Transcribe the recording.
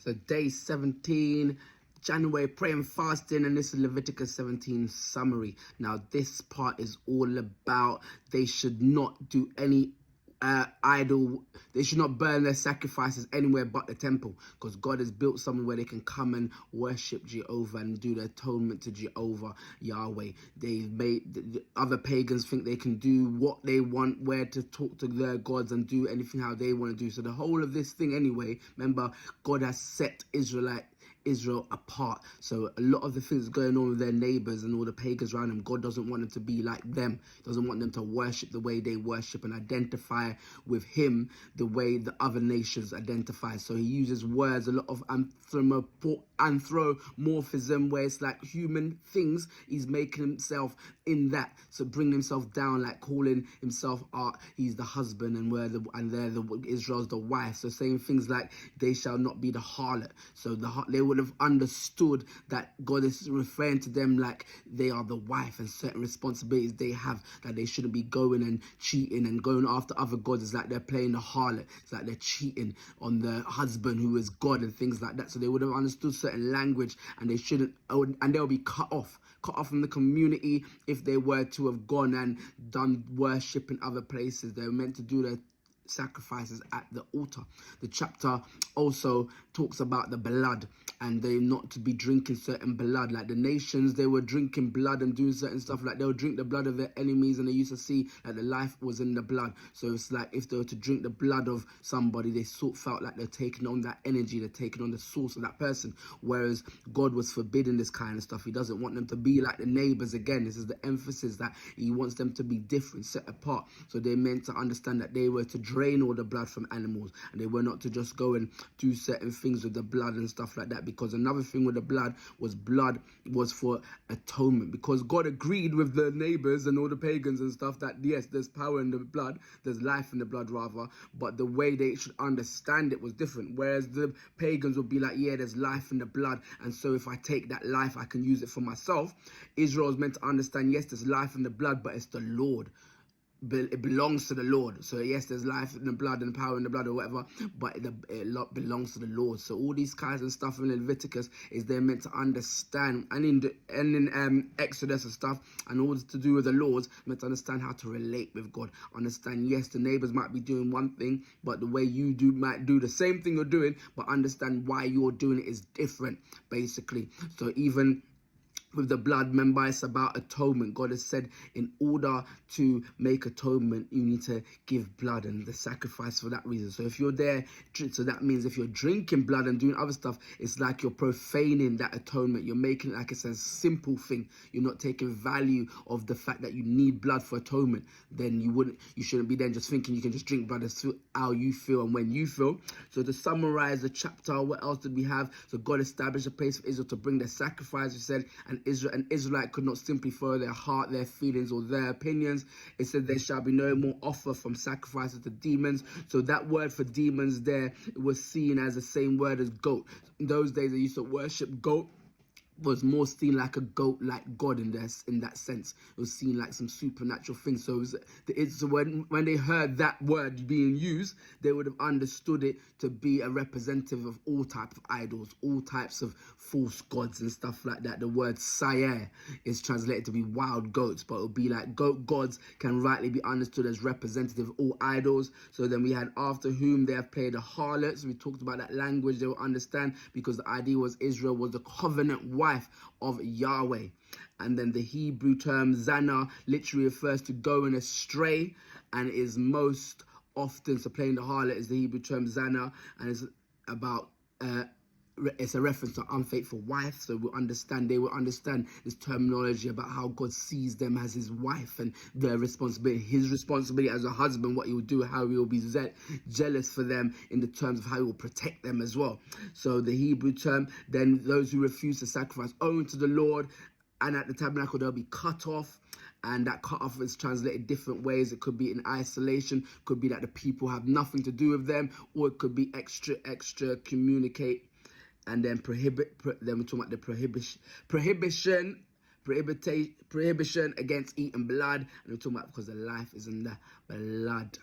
So day 17, January Prayer Fasting, and this is Leviticus 17 summary. Now this part is all about they should not do any idol, they should not burn their sacrifices anywhere but the temple, because God has built somewhere where they can come and worship Jehovah and do the atonement to Jehovah, Yahweh. They've made the other pagans think they can do what they want, where to talk to their gods and do anything how they want to do. So the whole of this thing anyway, remember, God has set Israel apart. So a lot of the things going on with their neighbors and all the pagans around them, God doesn't want them to be like them. He doesn't want them to worship the way they worship and identify with him the way the other nations identify. So he uses words, a lot of anthropomorphism, where it's like human things. He's making himself in that, so bringing himself down, like calling himself he's the husband and Israel's the wife. So saying things like they shall not be the harlot. So they would have understood that God is referring to them like they are the wife, and certain responsibilities they have, that they shouldn't be going and cheating and going after other gods. It's like they're playing the harlot. It's like they're cheating on the husband who is God and things like that. So they would have understood certain language, and they shouldn't, and they'll be cut off from the community if they were to have gone and done worship in other places. They were meant to do their sacrifices at the altar. The chapter also talks about the blood, and they not to be drinking certain blood. Like the nations, they were drinking blood and doing certain stuff. Like they'll drink the blood of their enemies, and they used to see that the life was in the blood. So it's like if they were to drink the blood of somebody, they felt like they're taking on that energy, they're taking on the source of that person. Whereas God was forbidding this kind of stuff. He doesn't want them to be like the neighbors. Again, this is the emphasis, that he wants them to be different, set apart. So they're meant to understand that they were to drain all the blood from animals, and they were not to just go and do certain things with the blood and stuff like that. Because another thing with the blood was for atonement, because God agreed with the neighbors and all the pagans and stuff that yes, there's power in the blood, there's life in the blood rather, but the way they should understand it was different. Whereas the pagans would be like, yeah, there's life in the blood, and so if I take that life, I can use it for myself. Israel is meant to understand, yes, there's life in the blood, but it's the Lord. It belongs to the Lord. So yes, there's life in the blood and power in the blood or whatever, but it belongs to the Lord. So all these kinds of stuff in Leviticus is they're meant to understand, and in Exodus and stuff, and all to do with the laws, meant to understand how to relate with God. Understand, yes, the neighbors might be doing one thing, but the way you might do the same thing you're doing, but understand why you're doing it is different, basically. So even with the blood, remember, it's about atonement. God has said in order to make atonement, you need to give blood and the sacrifice for that reason. So if you're there, so that means if you're drinking blood and doing other stuff, it's like you're profaning that atonement. You're making it like it's a simple thing. You're not taking value of the fact that you need blood for atonement. Then you shouldn't be then just thinking you can just drink blood as how you feel and when you feel. So to summarize the chapter, what else did we have? So God established a place for Israel to bring their sacrifice, he said, and an Israelite could not simply follow their heart, their feelings, or their opinions. It said there shall be no more offer from sacrifices to demons. So that word for demons there was seen as the same word as goat. In those days, they used to worship goat. Was more seen like a goat, like God in that sense. It was seen like some supernatural thing. So when they heard that word being used, they would have understood it to be a representative of all types of idols, all types of false gods and stuff like that. The word sair is translated to be wild goats, but it would be like goat gods can rightly be understood as representative of all idols. So then we had after whom they have played a harlot. So we talked about that language they will understand, because the idea was Israel was the covenant wife of Yahweh. And then the Hebrew term zana literally refers to going astray, and is most often, so playing the harlot is the Hebrew term zana, and it's about it's a reference to unfaithful wife. So they will understand this terminology about how God sees them as his wife, and their responsibility, his responsibility as a husband, what he will do, how he will be jealous for them in the terms of how he will protect them as well. So the Hebrew term, then those who refuse to sacrifice owing to the Lord and at the tabernacle, they'll be cut off. And that cut off is translated different ways. It could be in isolation, could be that the people have nothing to do with them, or it could be extra communicate. And then then we're talking about the prohibition against eating blood. And we're talking about because the life is in the blood.